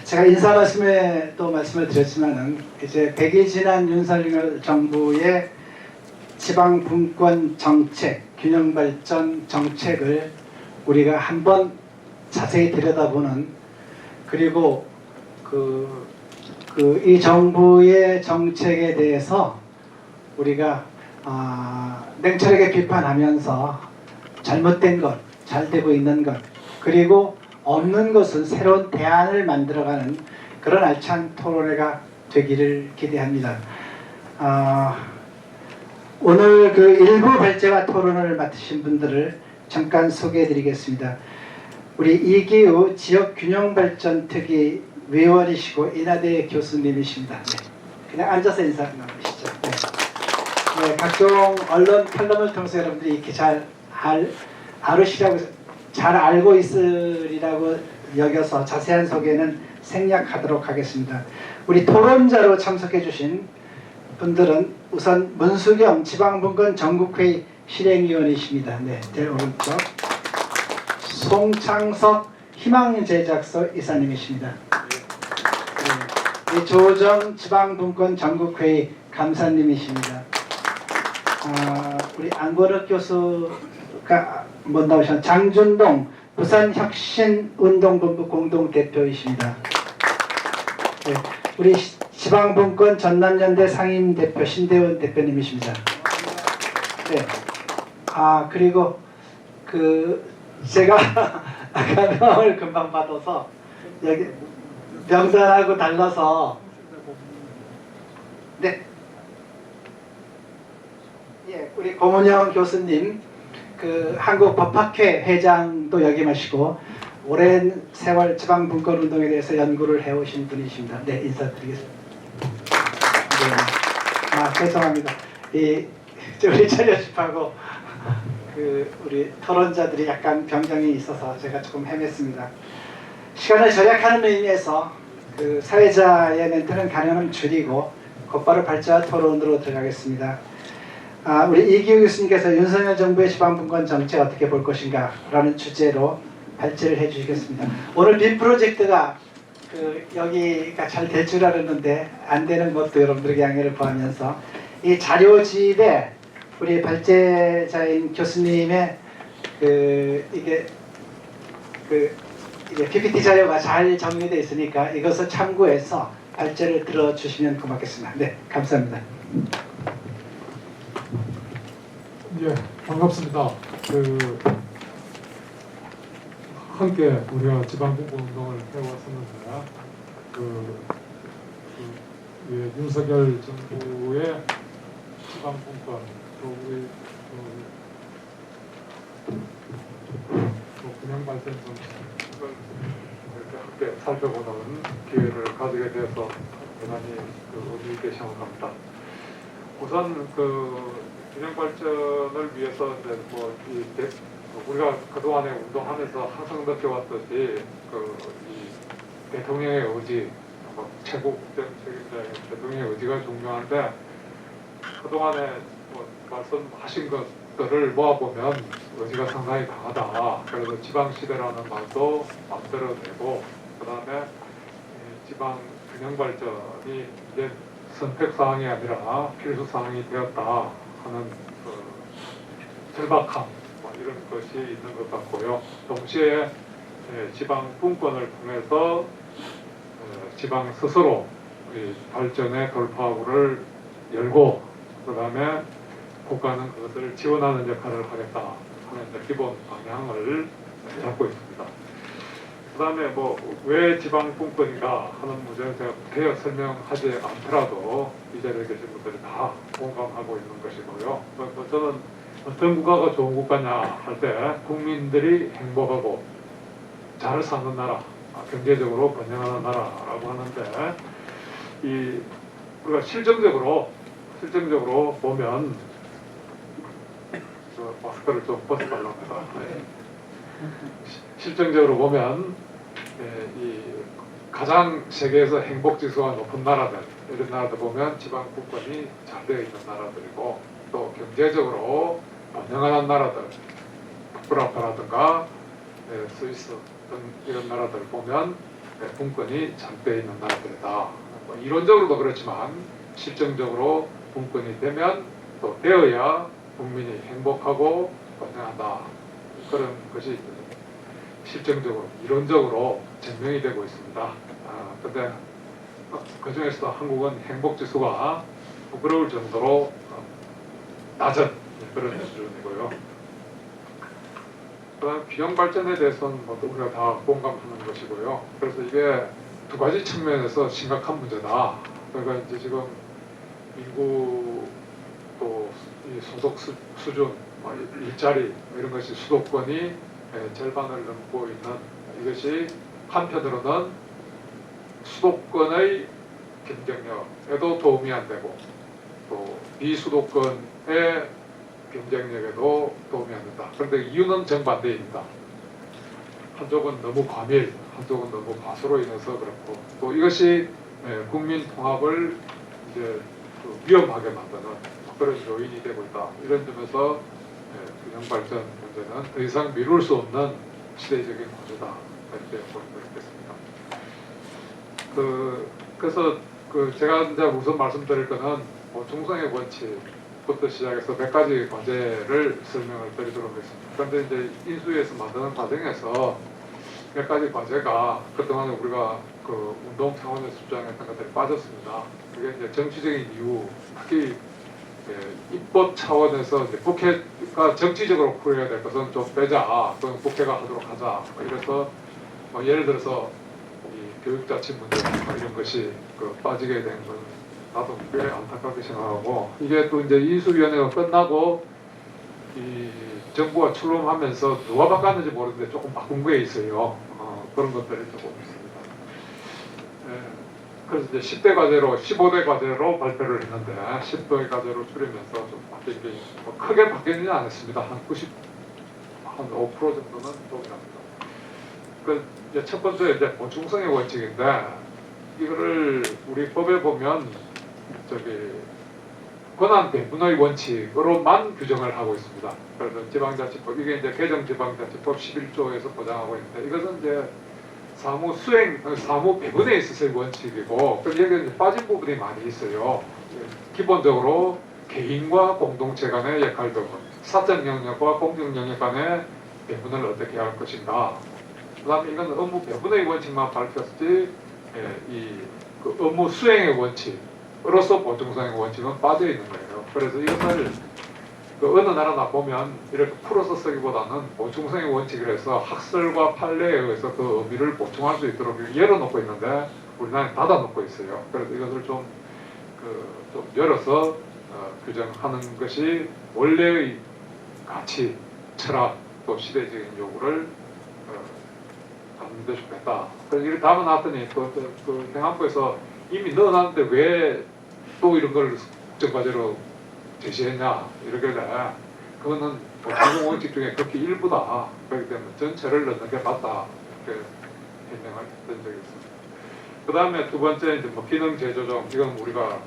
제가 인사 말씀에 또 말씀을 드렸지만은 이제 100일 지난 윤석열 정부의 지방 분권 정책, 균형 발전 정책을 우리가 한번 자세히 들여다보는, 그리고 이 정부의 정책에 대해서 우리가 냉철하게 비판하면서 잘못된 것, 잘 되고 있는 것, 그리고 없는 것은 새로운 대안을 만들어가는 그런 알찬 토론회가 되기를 기대합니다. 오늘 그 일부 발제와 토론을 맡으신 분들을 잠깐 소개해 드리겠습니다. 우리 이기우 지역균형발전특위 위원이시고 인하대 교수님이십니다. 네. 그냥 앉아서 인사 나누시죠. 네. 네, 각종 언론 칼럼을 통해서 여러분들이 이렇게 잘 알고 있으리라고 여겨서 자세한 소개는 생략하도록 하겠습니다. 우리 토론자로 참석해 주신 분들은 우선 문수경 지방분권 전국회의 실행위원이십니다. 네, 제일 오른쪽. 송창석 희망제작소 이사님이십니다. 네, 조정 지방분권 전국회의 감사님이십니다. 우리 안건욱 교수가 못 나오셨 장준동 부산혁신운동본부 공동대표이십니다. 네, 우리 지방분권 전남연대 상임대표 신대원 대표님이십니다. 네. 그리고 제가 아까 명을 금방 받아서 여기 명단하고 달라서 네. 예, 우리 고문영 교수님 한국법학회 회장도 역임하시고 오랜 세월 지방분권운동에 대해서 연구를 해오신 분이십니다. 네, 인사드리겠습니다. 네. 죄송합니다. 우리 차려집하고 우리 토론자들이 약간 변경이 있어서 제가 조금 헤맸습니다. 시간을 절약하는 의미에서 사회자의 멘트는 가능하면 줄이고 곧바로 발제와 토론으로 들어가겠습니다. 우리 이기우 교수님께서 윤석열 정부의 지방분권 정책 어떻게 볼 것인가 라는 주제로 발제를 해주시겠습니다. 오늘 빔 프로젝트가 여기가 잘 될 줄 알았는데 안 되는 것도 여러분들에게 양해를 구하면서 이 자료집에 우리 발제자인 교수님의 이게 PPT 자료가 잘 정리되어 있으니까 이것을 참고해서 발제를 들어주시면 고맙겠습니다. 네, 감사합니다. 예, 반갑습니다. 함께 우리가 지방분권 운동을 해왔었는데 윤석열 정부의 지방분권 또 우리 균형발전 정책을 함께 살펴보는 기회를 가지게 돼서 대단히 의미 있게 생각합니다. 우선 균형발전을 위해서 우리가 그동안에 운동하면서 항상 느껴왔듯이 이 대통령의 의지, 최고 국정책임자의 대통령의 의지가 중요한데 그동안에 말씀하신 것들을 모아보면 의지가 상당히 강하다. 그래서 지방시대라는 말도 만들어내고 그 다음에 지방 균형발전이 이제 선택사항이 아니라 필수사항이 되었다 하는 절박함 이런 것이 있는 것 같고요. 동시에 지방 분권을 통해서 지방 스스로 발전의 돌파구를 열고 그 다음에 국가는 그것을 지원하는 역할을 하겠다 하는 기본 방향을 잡고 있습니다. 그 다음에 왜 지방 분권인가 하는 문제는 제가 대여 설명하지 않더라도 이 자리에 계신 분들이 다 공감하고 있는 것이고요. 저는 어떤 국가가 좋은 국가냐 할 때 국민들이 행복하고 잘 사는 나라, 경제적으로 번영하는 나라라고 하는데 우리가 실정적으로 보면 마스크를 좀 벗어달라고 합니다. 실정적으로 보면 이 가장 세계에서 행복지수가 높은 나라들 이런 나라들 보면 지방분권이 잘 되어 있는 나라들이고 또 경제적으로 번영하는 나라들 북브라파라든가 스위스 등 이런 나라들 보면 분권이 잠겨 있는 나라들이다. 뭐 이론적으로도 그렇지만 실정적으로 분권이 되면 또 되어야 국민이 행복하고 번영한다. 그런 것이 실정적으로 이론적으로 증명이 되고 있습니다. 그런데 그 중에서도 한국은 행복지수가 부끄러울 정도로 낮은 그런 수준이고요. 그다음 균형 발전에 대해서는 뭐 우리가 다 공감하는 것이고요. 그래서 이게 두 가지 측면에서 심각한 문제다. 그러니까 이제 지금 인구 또 이 소득 수준, 뭐 일자리 이런 것이 수도권이 절반을 넘고 있는 이것이 한편으로는 수도권의 경쟁력에도 도움이 안 되고 또 비수도권의 경쟁력에도 도움이 안 된다. 그런데 이유는 정반대입니다. 한쪽은 너무 과밀, 한쪽은 너무 과소로 인해서 그렇고 또 이것이 국민 통합을 이제 위험하게 만드는 그런 요인이 되고 있다. 이런 점에서 균형 발전 문제는 더 이상 미룰 수 없는 시대적인 과제다. 이렇게 보는 것 같습니다. 그래서 제가 이제 우선 말씀드릴 거는 중성의 원칙부터 시작해서 몇 가지 과제를 설명을 드리도록 하겠습니다. 그런데 이제 인수위에서 만드는 과정에서 몇 가지 과제가 그동안 우리가 운동 차원에서 주장했던 것들이 빠졌습니다. 그게 이제 정치적인 이유, 특히 입법 차원에서 이제 국회가 정치적으로 풀어야 될 것은 좀 빼자, 또는 국회가 하도록 하자. 이래서 예를 들어서 이 교육자치 문제 이런 것이 빠지게 된 건 나도 꽤 안타깝게 생각하고 이게 또 이제 인수위원회가 끝나고 이 정부가 출범하면서 누가 바꿨는지 모르는데 조금 바꾼 게 있어요. 그런 것들이 조금 있습니다. 그래서 이제 10대 과제로 15대 과제로 발표를 했는데 10대 과제로 줄이면서 좀 바뀐 게 크게 바뀌지는 않았습니다. 한 5% 정도는 동일합니다. 이제 첫 번째 이제 보충성의 원칙인데 이거를 우리 법에 보면 권한 배분의 원칙으로만 규정을 하고 있습니다. 그래서 지방자치법 이게 이제 개정 지방자치법 11조에서 보장하고 있는데 이것은 이제 사무 수행, 사무 배분에 있어서의 원칙이고 여기에 빠진 부분이 많이 있어요. 기본적으로 개인과 공동체 간의 역할 배분, 사적 영역과 공적 영역 간의 배분을 어떻게 할 것인가. 그 다음에 이건 업무 배분의 원칙만 밝혔지 그 업무 수행의 원칙으로서 보충성의 원칙은 빠져 있는 거예요. 그래서 이것을 어느 나라나 보면 이렇게 풀어서 쓰기보다는 보충성의 원칙을 해서 학설과 판례에 의해서 그 의미를 보충할 수 있도록 열어놓고 있는데 우리나라는 닫아놓고 있어요. 그래서 이것을 좀 열어서 규정하는 것이 원래의 가치, 철학, 또 시대적인 요구를 갖는 데 좋겠다. 그래서 이렇게 담아놨더니 그 행안부에서 이미 넣어놨는데 왜 또 이런 걸 국정과제로 제시했냐 이러길래 그거는 보충성 원칙 중에 극히 일부다. 그렇기 때문에 전체를 넣는 게 맞다. 이렇게 해명을 했던 적이 있습니다. 그 다음에 두 번째 이제 기능 재조정 이건 우리가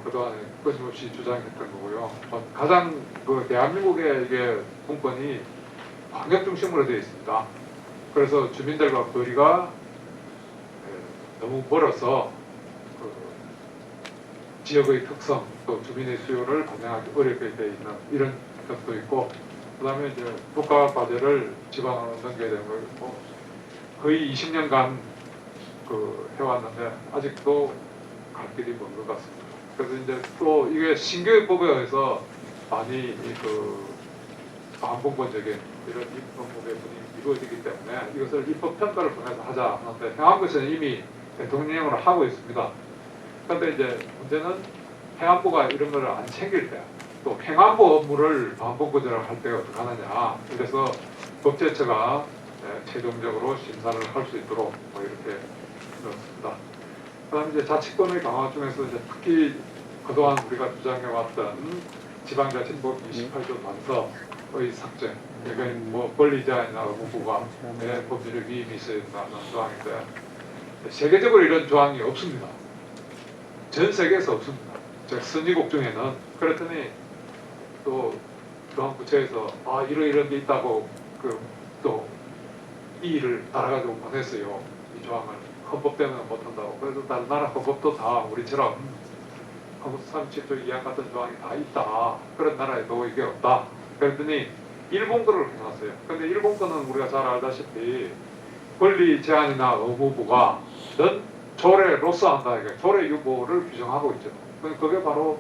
그동안에 끊임없이 주장했던 거고요. 가장 대한민국의 이게 분권이 광역 중심으로 되어 있습니다. 그래서 주민들과 거리가 너무 멀어서 지역의 특성 또 주민의 수요를 반영하기 어렵게 되어 있는 이런 것도 있고 그 다음에 이제 국가 과제를 지방으로 넘겨야 되는 거 있고 거의 20년간 해왔는데 아직도 갈 길이 먼 것 같습니다. 그래서 이제 또 이게 신교육법에 의해서 많이 반복권적인 이런 입법 배분이 이루어지기 때문에 이것을 입법 평가를 통해서 하자 하는데 행안부에서는 이미 대통령령으로 하고 있습니다. 그런데 이제 문제는 행안부가 이런 걸 안 챙길 때 또 행안부 업무를 반복권적으로 할 때가 어떻게 하느냐. 그래서 법제처가 최종적으로 심사를 할 수 있도록 이렇게 넣었습니다. 그다음에 이제 자치권의 강화 중에서 이제 특히 그동안 우리가 주장해왔던 지방자치법 28조 단서의 삭제, 그러니까 권리자나 의무부과의 법률의 위임이 있어야 된다는 조항인데 세계적으로 이런 조항이 없습니다. 전 세계에서 없습니다. 즉 선진국 중에는. 그랬더니 또 또한 부처에서 이런 게 있다고 또 이 일을 따라가지고 보냈어요. 이 조항을 헌법 때문에 못한다고. 그래도 다른 나라 헌법도 다 우리처럼 헌법 37조 2항 같은 조항이 다 있다. 그런 나라에도 이게 없다. 그랬더니 일본 거를 해놨어요. 근데 일본 거는 우리가 잘 알다시피 권리 제한이나 의무부가 넌 조례로서 한다. 이게 조례 유보를 규정하고 있죠. 그게 바로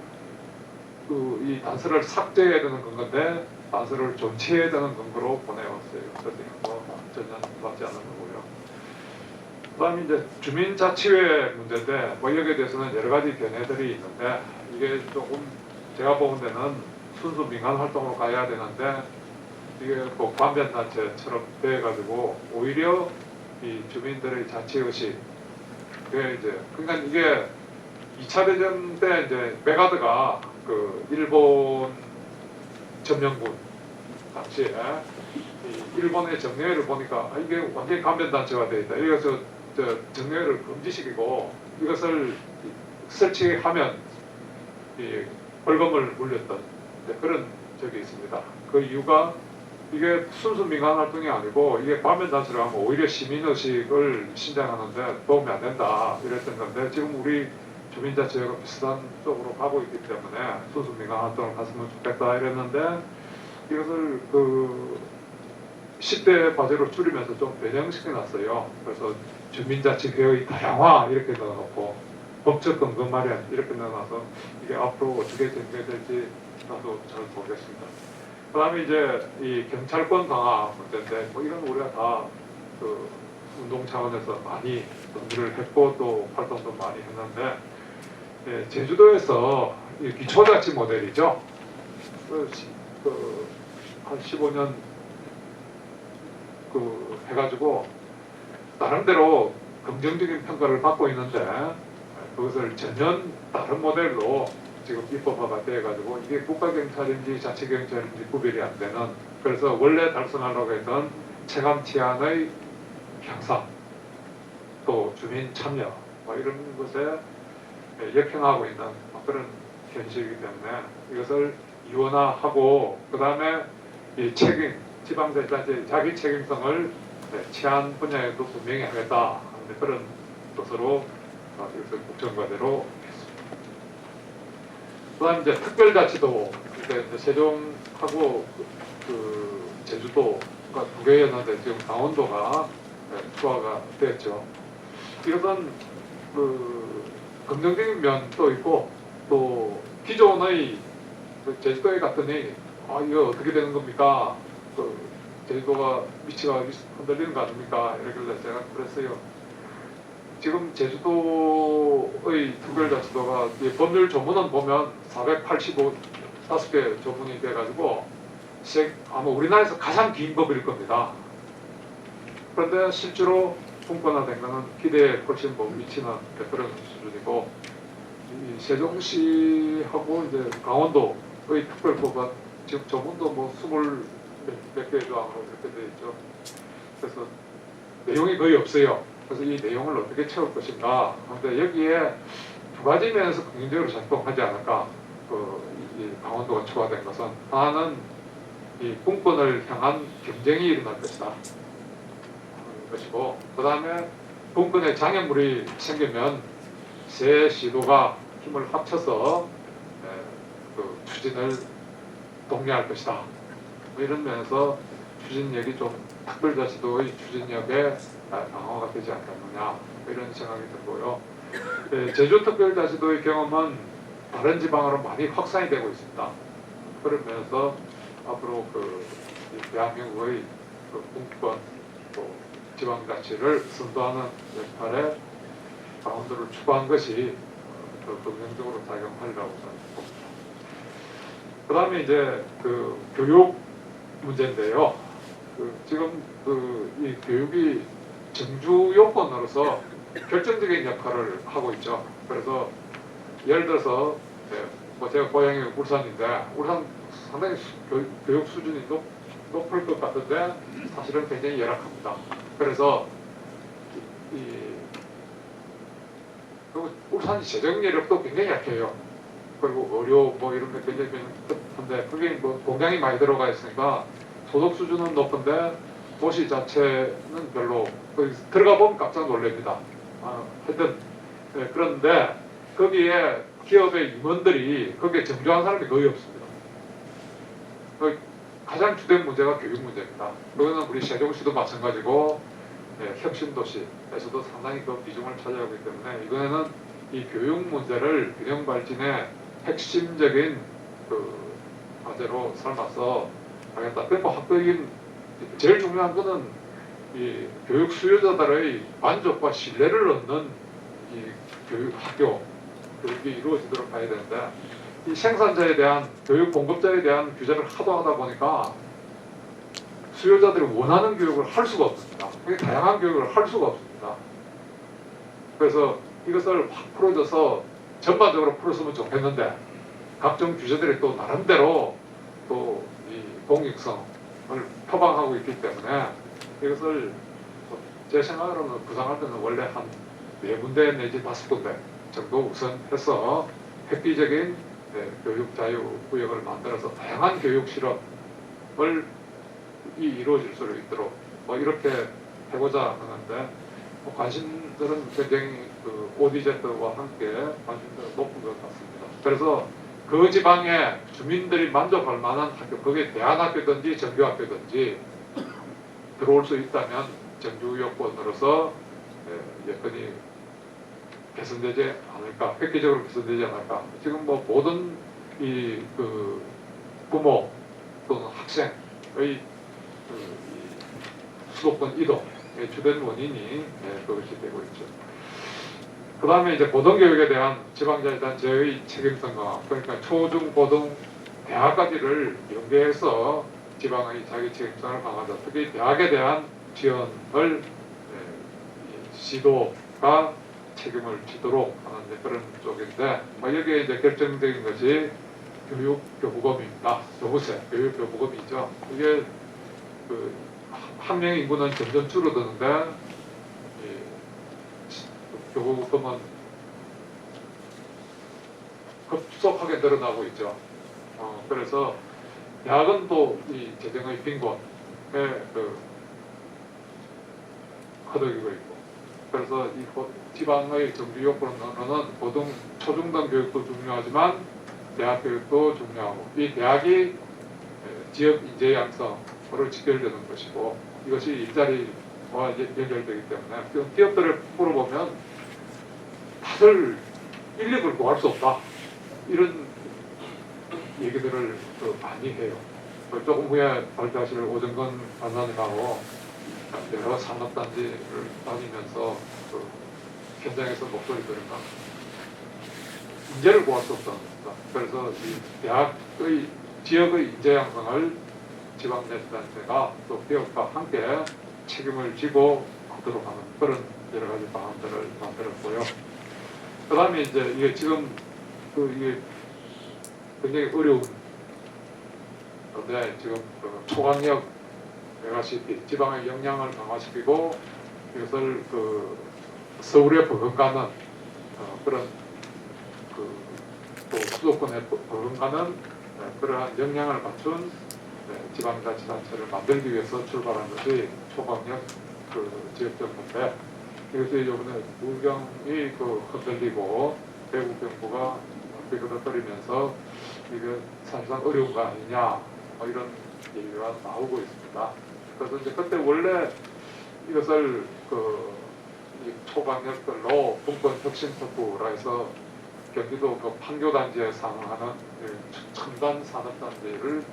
이 단서를 삭제해야 되는 건데 단서를 존치해야 되는 근거로 보내왔어요. 그랬더니 뭐 전혀 맞지 않는 거고요. 그다음에 이제 주민자치회 문제인데 뭐 여기에 대해서는 여러 가지 견해들이 있는데 이게 조금 제가 보는 데는 순수 민간 활동으로 가야 되는데 이게 뭐 관변단체처럼 돼가지고 오히려 이 주민들의 자치의식 그게 이제 그러니까 이게 2차 대전 때 이제 메가드가 그 일본 점령군 당시에 이 일본의 정례회를 보니까 이게 완전히 관변단체가 되어 있다. 이래서 정례회를 금지시키고 이것을 설치하면 이 벌금을 물렸던 그런 적이 있습니다. 그 이유가 이게 순수 민간 활동이 아니고 이게 관변단체로 하면 오히려 시민의식을 신장하는데 도움이 안 된다 이랬던 건데 지금 우리 주민자치회가 비슷한 쪽으로 가고 있기 때문에 순수 민간 활동을 갔으면 좋겠다 이랬는데 이것을 그 10대 과제로 줄이면서 좀 변형시켜 놨어요. 그래서 주민자치회의 다양화 이렇게 넣어놓고 법적 근거 마련 이렇게 넣어놔서 이게 앞으로 어떻게 전개될지 나도 잘 모르겠습니다. 그 다음에 이제 이 경찰권 강화 문제인데 뭐 이건 우리가 다 그 운동 차원에서 많이 논의를 했고 또 활동도 많이 했는데 예, 제주도에서 이 기초자치 모델이죠. 한 15년 해가지고 나름대로 긍정적인 평가를 받고 있는데 그것을 전혀 다른 모델로 지금 입법화가 돼가지고 이게 국가경찰인지 자치경찰인지 구별이 안 되는 그래서 원래 달성하려고 했던 체감 치안의 향상 또 주민 참여 뭐 이런 것에 역행하고 있는 그런 현실이기 때문에 이것을 이원화하고 그 다음에 이 책임 지방자치단체 자기 책임성을 치안 분야에도 분명히 하겠다 하는 그런 뜻으로 이것을 국정과제로 했습니다. 그다음 이제 특별자치도 이제 세종하고 그 제주도가 두 개였는데 지금 강원도가 추가가 됐죠. 이것은 그 긍정적인 면도 있고 또 기존의 제주도에 갔더니 이거 어떻게 되는 겁니까? 그 제주도가 위치가 흔들리는 거 아닙니까? 이러길래 제가 그랬어요. 지금 제주도의 특별자치도가 법률 조문은 보면 485 5개 조문이 돼가지고 아마 우리나라에서 가장 긴 법일 겁니다. 그런데 실제로 분권화된 것은 기대에 훨씬 못 미치는 그런 수준이고 이 세종시하고 이제 강원도의 특별법은 지금 조문도 뭐 20몇 개의 조항으로 이렇게 되어 있죠. 그래서 내용이 거의 없어요. 그래서 이 내용을 어떻게 채울 것인가. 그런데 여기에 두 가지 면에서 긍정적으로 작동하지 않을까. 이 강원도가 추가된 것은 하나는 이 분권을 향한 경쟁이 일어날 것이다. 것이고 그 다음에 분권의 장애물이 생기면 새 시도가 힘을 합쳐서 그 추진을 독려할 것이다. 뭐 이런 면에서 추진력이 좀 특별자치도의 추진력에 강화가 되지 않겠느냐 이런 생각이 들고요. 제주 특별자치도의 경험은 다른 지방으로 많이 확산이 되고 있습니다. 그런 면에서 앞으로 대한민국의 분권 또 지방자치를 선도하는 역할에 강원도를 추구한 것이 더 긍정적으로 작용하리라고 봅니다. 그 다음에 이제 교육 문제인데요. 지금 이 교육이 정주 요건으로서 결정적인 역할을 하고 있죠. 그래서 예를 들어서 뭐 제가 고향이 울산인데 울산 상당히 교육 수준이 높을 것 같은데 사실은 굉장히 열악합니다. 그래서 울산 재정 여력도 굉장히 약해요. 그리고 의료 뭐 이런 게 굉장히 한데 그게 뭐 공장이 많이 들어가 있으니까 소득 수준은 높은데 도시 자체는 별로 들어가 보면 깜짝 놀랍니다. 하여튼 그런데 거기에 기업의 임원들이 거기에 정조한 사람이 거의 없습니다. 가장 주된 문제가 교육 문제입니다. 그거는 우리 세종시도 마찬가지고 혁신도시에서도 상당히 그 비중을 차지하고 있기 때문에 이번에는 이 교육 문제를 균형 발전의 핵심적인 그 과제로 삼아서 하겠다. 그리고 학교인 제일 중요한 거는 이 교육 수요자들의 만족과 신뢰를 얻는 이 교육 학교 교육이 이루어지도록 해야 되는데 이 생산자에 대한 교육 공급자에 대한 규제를 하도 하다 보니까 수요자들이 원하는 교육을 할 수가 없습니다. 다양한 교육을 할 수가 없습니다. 그래서 이것을 확 풀어줘서 전반적으로 풀었으면 좋겠는데 각종 규제들이 또 나름대로 또 이 공익성을 표방하고 있기 때문에 이것을 제 생각으로는 구상할 때는 원래 한 4군데 내지 5군데 정도 우선해서 획기적인 교육 자유 구역을 만들어서 다양한 교육 실험을 이루어질 수 있도록 이렇게 해보자 하는데 관심들은 굉장히 그 ODZ와 함께 관심도가 높은 것 같습니다. 그래서 그 지방에 주민들이 만족할 만한 학교, 그게 대안학교든지 정규학교든지 들어올 수 있다면 정규 요건으로서 여건이 개선되지 않을까, 획기적으로 개선되지 않을까. 지금 뭐 모든 이 그 부모 또는 학생의 이 수도권 이동의 주된 원인이 그것이 되고 있죠. 그 다음에 이제 고등교육에 대한 지방자에 대한 제의 책임성 강화, 그러니까 초중 고등 대학까지를 연계해서 지방의 자기 책임성을 강화하자. 특히 대학에 대한 지원을 시도가 책임을 지도록 하는 그런 쪽인데 여기에 이제 결정적인 것이 교육교부금입니다. 교부세, 교육교부금이죠. 이게 그 학령 인구는 점점 줄어드는데 교부금은 급속하게 늘어나고 있죠. 그래서 대학은 또 이 재정의 빈곤에 허덕이고 있고, 그래서 이 지방의 정규 요건으로는 고등, 초중등 교육도 중요하지만 대학 교육도 중요하고, 이 대학이 지역 인재 양성으로 직결되는 것이고, 이것이 일자리와 연결되기 때문에 기업들을 물어보면 다들 인력을 구할 수 없다, 이런 얘기들을 많이 해요. 조금 후에 발표하실 오정근 관장님하고 여러 산업단지를 다니면서 현장에서 목소리 들으면 인재를 구할 수 없다는 겁니다. 그래서 이 대학의 지역의 인재 양성을 지방자치단체가 또 기업과 함께 책임을 지고 하도록 하는 그런 여러 가지 방안들을 만들었고요. 그 다음에 이제 이게 지금 이게 굉장히 어려운 건데, 지금 초강력 메가시티 지방의 역량을 강화시키고 이것을 서울에 버금가는 그런 또 수도권에 버금가는 그러한 역량을 갖춘 지방자치단체를 만들기 위해서 출발한 것이 초강력 지역정부인데, 이것이 이번에 무경이 흔들리고 대구 경부가 삐그덕거리면서 이게 사실상 어려운 거 아니냐 이런 얘기가 나오고 있습니다. 그래서 이제 그때 원래 이것을 이 초강력별로 분권 혁신 특구라 해서 경기도 판교단지에 상응하는 첨단 산업단지를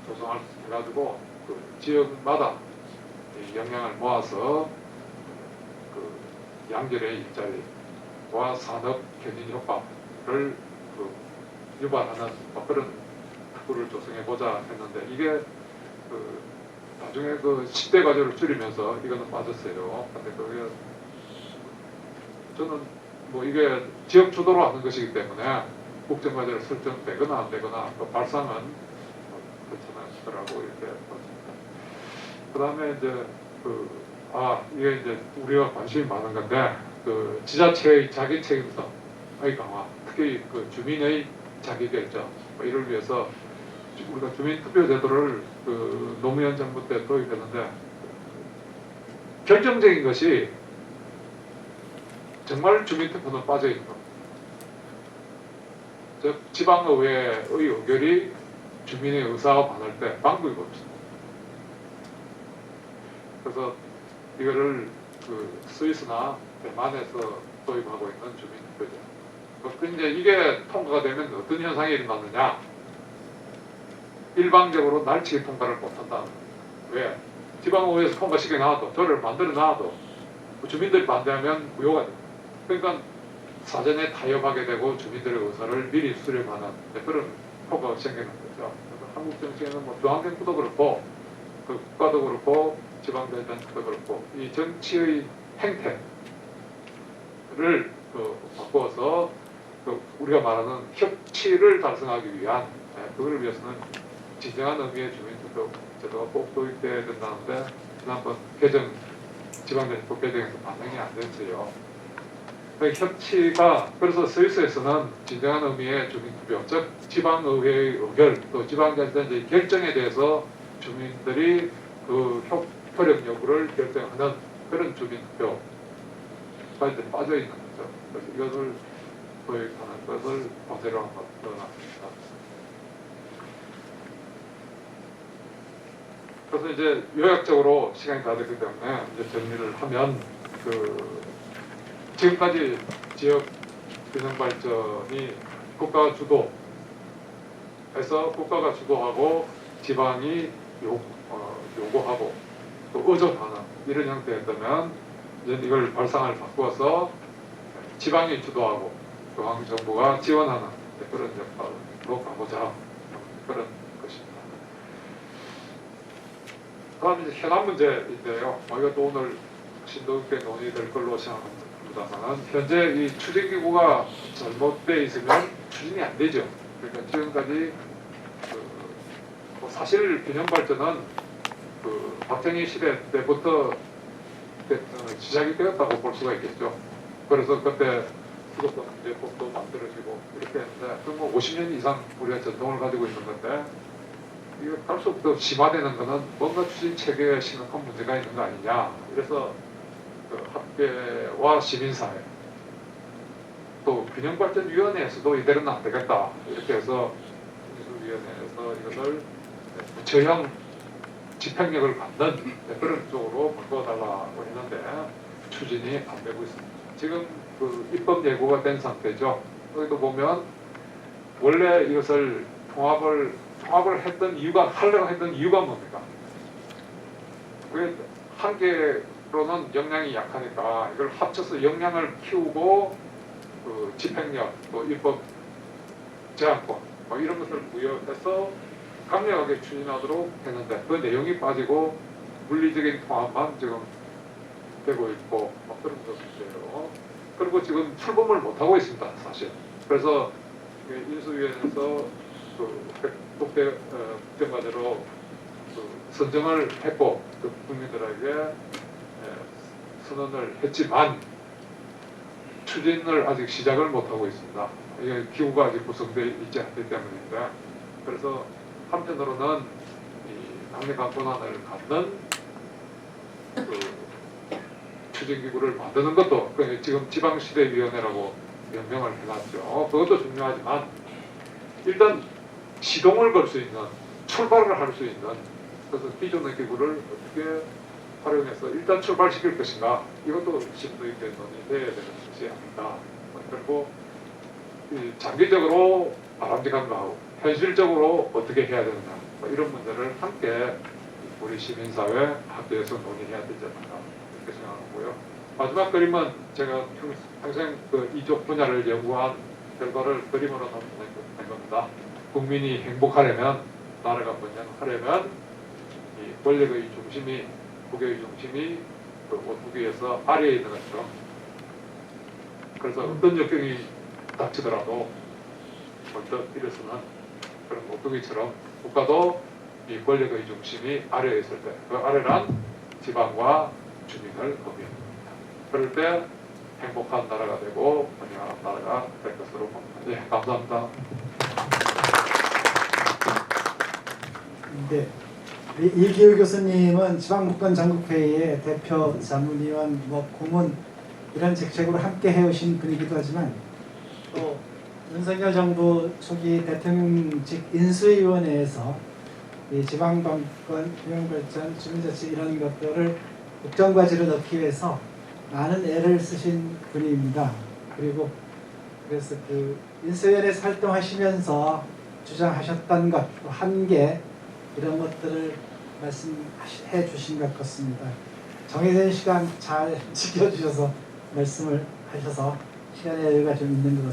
조성해가지고 지역마다 역량을 모아서 양질의 일자리와 산업 경진 효과를 유발하는 그런 특구를 조성해보자 했는데, 이게 나중에 10대 과제를 줄이면서 이거는 빠졌어요. 근데 그게 저는 뭐 이게 지역 주도로 하는 것이기 때문에 국정 과제를 설정되거나 안 되거나 발상은 괜찮으시더라고 이렇게 봤습니다. 그 다음에 이제 이게 이제 우리가 관심이 많은 건데 지자체의 자기 책임성의 강화, 특히 주민의 자기 결정 이를 위해서 우리가 주민투표제도를 노무현 정부 때 도입했는데, 결정적인 것이 정말 주민투표는 빠져 있는 겁니다. 즉 지방의회의 의결이 주민의 의사와 반할 때 방법이 없습니다. 그래서 이거를 그 스위스나 대만에서 도입하고 있는 주민투표죠. 이제 이게 통과가 되면 어떤 현상이 일어나느냐? 일방적으로 날치기 통과를 못한다. 왜? 지방의회에서 통과시켜 놔도 조례를 만들어 놔도 주민들이 반대하면 무효가 됩니다. 그러니까 사전에 타협하게 되고 주민들의 의사를 미리 수렴하는 그런 효과가 생기는 거죠. 그래서 한국 정치에는 뭐 중앙정부도 그렇고 그 국가도 그렇고 지방자치단체도 그렇고 이 정치의 행태를 바꿔서 우리가 말하는 협치를 달성하기 위한 그걸 위해서는 진정한 의미의 주민투표 제도가 꼭 도입돼야 된다는데 지난번 개정 지방자치법 개정에서 반영이 안 됐어요. 협치가 그래서 스위스에서는 진정한 의미의 주민투표, 즉 지방의회의 의결 또 지방자치단체의 결정에 대해서 주민들이 그 효력 여부를 결정하는 그런 주민투표가 이제 빠져 있는 거죠. 그래서 이것을 도입하는 것을 과제로 한번 넣어놨습니다. 그래서 이제 요약적으로 시간이 다 됐기 때문에 이제 정리를 하면 지금까지 지역 균형 발전이 국가가 주도해서 국가가 주도하고 지방이 요구하고 또 의존하는 이런 형태였다면 이제 이걸 발상을 바꾸어서 지방이 주도하고 중앙정부가 지원하는 그런 역할로 가보자 그런 것입니다. 다음 이제 현안 문제인데요. 이것도 오늘 심도 있게 논의될 걸로 생각합니다만 현재 이 추진기구가 잘못되어 있으면 추진이 안 되죠. 그러니까 지금까지 사실 균형 발전은 박정희 시대 때부터 시작이 되었다고 볼 수가 있겠죠. 그래서 그때 수도권 문제법도 만들어지고 이렇게 했는데 뭐 50년 이상 우리가 전통을 가지고 있는 건데 이거 갈수록 더 심화되는 것은 뭔가 추진 체계에 심각한 문제가 있는 거 아니냐. 그래서 학계와 시민사회 또 균형발전위원회에서도 이대로는 안 되겠다. 이렇게 해서 인수위원회에서 이것을 부처형 집행력을 갖는 그런 쪽으로 바꿔달라고 했는데 추진이 안 되고 있습니다. 지금 입법 예고가 된 상태죠. 여기도 보면 원래 이것을 통합을 했던 이유가 하려고 했던 이유가 뭡니까? 왜 한 개로는 역량이 약하니까 이걸 합쳐서 역량을 키우고 집행력 또 입법 제한권 이런 것을 부여해서 강력하게 추진하도록 했는데 그 내용이 빠지고 물리적인 통합만 지금 되고 있고 그런 것이에요. 그리고 지금 출범을 못하고 있습니다. 사실. 그래서 인수위원회에서 독대 국정과제로 선정을 했고 국민들에게 선언을 했지만 추진을 아직 시작을 못하고 있습니다. 이게 기구가 아직 구성되어 있지 않기 때문인데 그래서 한편으로는 이 강력한 권한을 갖는 추진기구를 만드는 것도 지금 지방시대위원회라고 명명을 해놨죠. 그것도 중요하지만 일단 시동을 걸 수 있는 출발을 할 수 있는 그래서 기존의 기구를 어떻게 활용해서 일단 출발시킬 것인가 이것도 심도 있게 논의돼야 되는 것이 아닌가. 그리고 장기적으로 바람직한가 하고 현실적으로 어떻게 해야 되느냐 이런 문제를 함께 우리 시민사회 학교에서 논의해야 되지 않나 이렇게 생각하고요. 마지막 그림은 제가 평생 이쪽 분야를 연구한 결과를 그림으로 남긴 겁니다. 국민이 행복하려면 나라가 번영하려면 이 권력의 중심이 국의 중심이 오뚜기에서 아래에 있는 것처럼 그래서 어떤 역경이 닥치더라도 벌떡 일어서는 그런 오뚜기처럼 국가도 이 권력의 중심이 아래에 있을 때 그 아래란 지방과 주민을 의미합니다. 그럴 때 행복한 나라가 되고 번영한 나라가 될 것으로 봅니다. 네, 감사합니다. 네. 이기호 교수님은 지방목권장국회의의 대표 자문위원, 고문 이런 정책으로 함께 해오신 분이기도 하지만 또 윤석열 정부 초기 대통령직 인수위원회에서 이 지방방권, 균형발전, 주민자치 이런 것들을 국정과제로 넣기 위해서 많은 애를 쓰신 분입니다. 그리고 그래서 그 인수위원회에서 활동하시면서 주장하셨던 것, 또 한계 이런 것들을 말씀해 주신 것 같습니다. 정해진 시간 잘 지켜주셔서 말씀을 하셔서 시간의 여유가 좀 있는 것